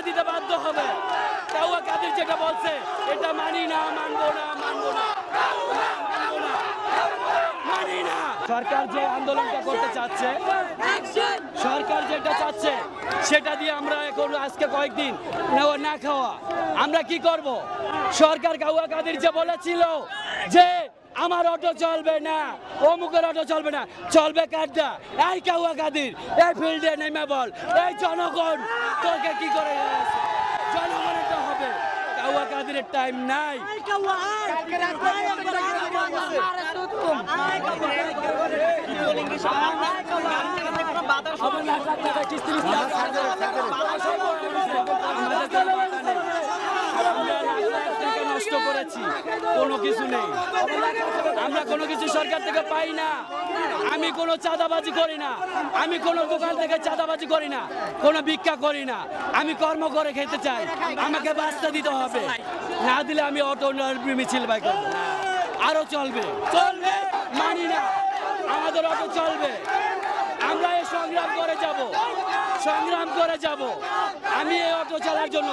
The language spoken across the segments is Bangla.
দিতে বাধ্য হবে। কাউয়া কাদের যেটা বলছে এটা মানি না, মানবো না, মানবো না, মানি না। সরকার যে আন্দোলনটা করতে চাচ্ছে, সরকার যেটা চাচ্ছে সেটা দিয়ে আমরা এখন আজকে কয়েকদিন না খাওয়া, আমরা কি করব? সরকার কাউয়া কাদের যে বলেছিল যে আমার অটো চলবে না, অমুকের অটো চলবে না, চলবে কারটা? এই কাউয়া কাদের এই ফিল্ডে নেমে বল, এই জনগণ তোকে কি করে জনগণের তো হবে। কাউয়া কাদের টাইম নাই। নষ্ট করেছি, কোনো কিছু নেই, আমরা কোনো কিছু সরকার থেকে পাই না। আমি কোনো চাঁদাবাজি করি না, আমি কোনো দোকান থেকে চাঁদাবাজি করি না, কোনো ভিক্ষা করি না। আমি কর্ম করে খেতে চাই, আমাকে বাস্তা দিতে হবে, না দিলে আমি অটো মিছিল বাই করবো। আরো চলবে, চলবে, মানি না, আমাদের অটো চলবে। আমরা এই সংগ্রাম করে যাব, সংগ্রাম করে যাব। আমি এই অটো চালার জন্য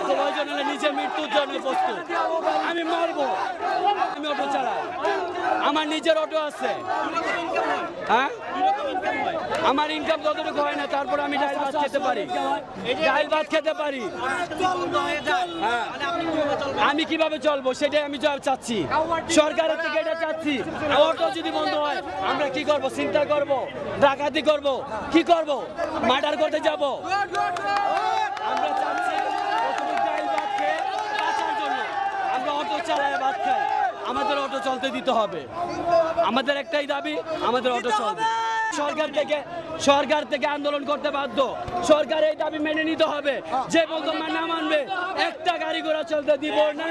প্রয়োজন হলে নিজের মৃত্যুর জন্য প্রস্তুত। আমি মরবো, আমি অটো চালাই, আমার নিজের অটো আছে। হ্যাঁ, আমার ইনকাম ততটুকু হয় না, তারপর আমি ডাল ভাত খেতে পারি, ডাল ভাত খেতে পারি। হ্যাঁ, আমি কিভাবে চলবো সেটাই আমি চাচ্ছি, সরকারের থেকে এটা চাচ্ছি। অটো যদি বন্ধ হয় আমরা কি করব? চিন্তা করব, ডাকাতি করব, কি করব? মার্ডার করতে যাব? আমরা চাচ্ছি ডাল ভাত খেয়ে বাঁচার জন্য আমরা অটো চালায় ভাত খাই। আমাদের অটো চলতে দিতে হবে, আমাদের একটাই দাবি, আমাদের অটো চলবে। সরকার থেকে আন্দোলন করতে বাধ্য, সরকার এই দাবি মেনে নিতে হবে। যে বলতো না মানবে, একটা গাড়ি ঘোড়া চলতে দিব না।